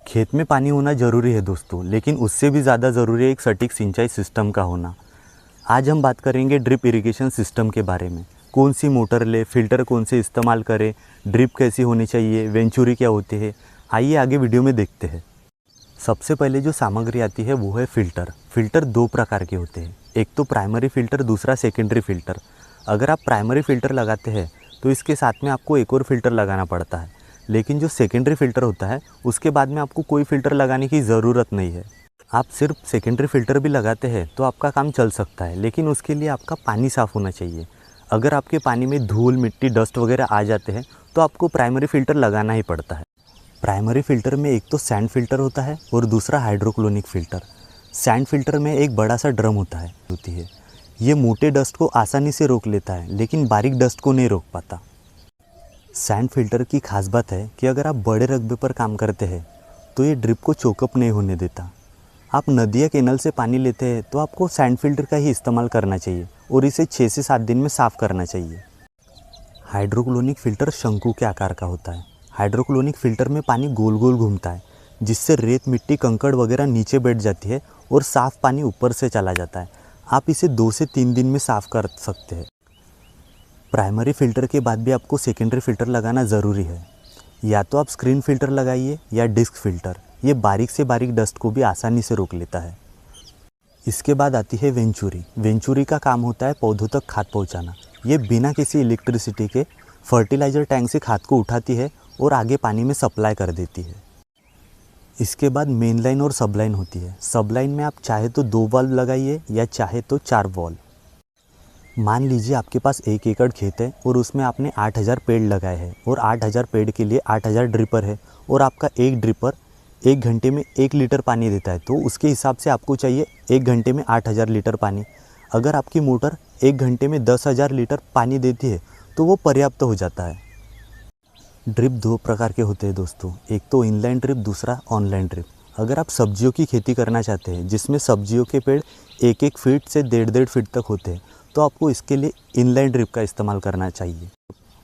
खेत में पानी होना ज़रूरी है दोस्तों, लेकिन उससे भी ज़्यादा ज़रूरी है एक सटीक सिंचाई सिस्टम का होना। आज हम बात करेंगे ड्रिप इरिगेशन सिस्टम के बारे में। कौन सी मोटर ले, फ़िल्टर कौन से इस्तेमाल करें, ड्रिप कैसी होनी चाहिए, वेंचुरी क्या होती है, आइए आगे वीडियो में देखते हैं। सबसे पहले जो सामग्री आती है वो है फ़िल्टर। फ़िल्टर दो प्रकार के होते हैं, एक तो प्राइमरी फ़िल्टर, दूसरा सेकेंडरी फ़िल्टर। अगर आप प्राइमरी फ़िल्टर लगाते हैं तो इसके साथ में आपको एक और फ़िल्टर लगाना पड़ता है, लेकिन जो सेकेंडरी फ़िल्टर होता है उसके बाद में आपको कोई फ़िल्टर लगाने की ज़रूरत नहीं है। आप सिर्फ सेकेंडरी फ़िल्टर भी लगाते हैं तो आपका काम चल सकता है, लेकिन उसके लिए आपका पानी साफ़ होना चाहिए। अगर आपके पानी में धूल, मिट्टी, डस्ट वगैरह आ जाते हैं तो आपको प्राइमरी फ़िल्टर लगाना ही पड़ता है। प्राइमरी फ़िल्टर में एक तो सैंड फ़िल्टर होता है और दूसरा हाइड्रोक्लोनिक फ़िल्टर। सैंड फ़िल्टर में एक बड़ा सा ड्रम होती है। ये मोटे डस्ट को आसानी से रोक लेता है, लेकिन बारीक डस्ट को नहीं रोक पाता। सैंड फ़िल्टर की खास बात है कि अगर आप बड़े रकबे पर काम करते हैं तो ये ड्रिप को चोकअप नहीं होने देता। आप नदी या कैनल से पानी लेते हैं तो आपको सैंड फ़िल्टर का ही इस्तेमाल करना चाहिए और इसे 6 से 7 दिन में साफ़ करना चाहिए। हाइड्रोक्लोनिक फ़िल्टर शंकु के आकार का होता है। हाइड्रोक्लोनिक फ़िल्टर में पानी गोल गोल घूमता है, जिससे रेत, मिट्टी, कंकड़ वगैरह नीचे बैठ जाती है और साफ़ पानी ऊपर से चला जाता है। आप इसे 2 से 3 दिन में साफ़ कर सकते हैं। प्राइमरी फ़िल्टर के बाद भी आपको सेकेंडरी फ़िल्टर लगाना ज़रूरी है। या तो आप स्क्रीन फ़िल्टर लगाइए या डिस्क फ़िल्टर। ये बारीक से बारीक डस्ट को भी आसानी से रोक लेता है। इसके बाद आती है वेंचुरी। वेंचुरी का काम होता है पौधों तक खाद पहुंचाना। ये बिना किसी इलेक्ट्रिसिटी के फर्टिलाइज़र टैंक से खाद को उठाती है और आगे पानी में सप्लाई कर देती है। इसके बाद मेन लाइन और सब लाइन होती है। सब लाइन में आप चाहे तो 2 वाल्व लगाइए या चाहे तो 4 वाल्व। मान लीजिए आपके पास 1 एकड़ खेत है और उसमें आपने 8000 पेड़ लगाए हैं और 8000 पेड़ के लिए 8000 ड्रिपर है और आपका एक ड्रिपर 1 घंटे में 1 लीटर पानी देता है, तो उसके हिसाब से आपको चाहिए 1 घंटे में 8000 लीटर पानी। अगर आपकी मोटर 1 घंटे में 10,000 लीटर पानी देती है तो वो पर्याप्त हो जाता है। ड्रिप 2 प्रकार के होते हैं दोस्तों, एक तो इनलाइन ड्रिप, दूसरा ऑनलाइन ड्रिप। अगर आप सब्जियों की खेती करना चाहते हैं जिसमें सब्जियों के पेड़ 1-1 फीट से 1.5 फीट तक होते हैं, तो आपको इसके लिए इनलाइन ड्रिप का इस्तेमाल करना चाहिए।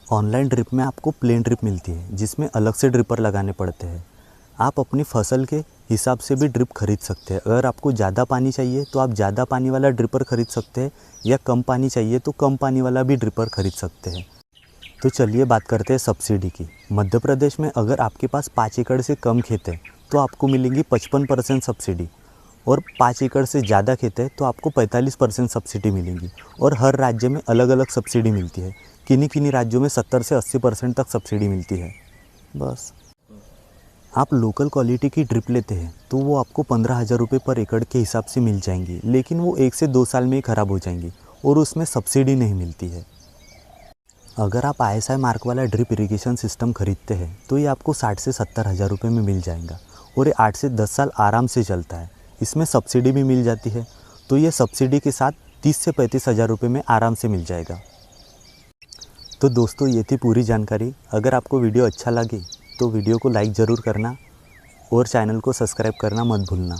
ऑनलाइन ड्रिप में आपको प्लेन ड्रिप मिलती है जिसमें अलग से ड्रिपर लगाने पड़ते हैं। आप अपनी फसल के हिसाब से भी ड्रिप खरीद सकते हैं। अगर आपको ज़्यादा पानी चाहिए तो आप ज़्यादा पानी वाला ड्रिपर खरीद सकते हैं, या कम पानी चाहिए तो कम पानी वाला भी ड्रिपर खरीद सकते हैं। तो चलिए बात करते हैं सब्सिडी की। मध्य प्रदेश में अगर आपके पास 5 एकड़ से कम खेत है तो आपको मिलेंगी 55% सब्सिडी, और 5 एकड़ से ज़्यादा खेत है तो आपको 45% सब्सिडी मिलेंगी। और हर राज्य में अलग अलग सब्सिडी मिलती है। किन्हीं राज्यों में 70 से 80% तक सब्सिडी मिलती है। बस आप लोकल क्वालिटी की ड्रिप लेते हैं तो वो आपको 15,000 रुपये पर एकड़ के हिसाब से मिल जाएंगी, लेकिन वो 1 से 2 साल में ही ख़राब हो जाएंगी और उसमें सब्सिडी नहीं मिलती है। अगर आप ISI मार्क वाला ड्रिप इरिगेशन सिस्टम खरीदते हैं तो ये आपको 60 से 70,000 रुपये में मिल जाएगा और ये 8 से 10 साल आराम से चलता है। इसमें सब्सिडी भी मिल जाती है, तो ये सब्सिडी के साथ 30 से 35,000 रुपये में आराम से मिल जाएगा। तो दोस्तों ये थी पूरी जानकारी। अगर आपको वीडियो अच्छा लगे तो वीडियो को लाइक ज़रूर करना और चैनल को सब्सक्राइब करना मत भूलना।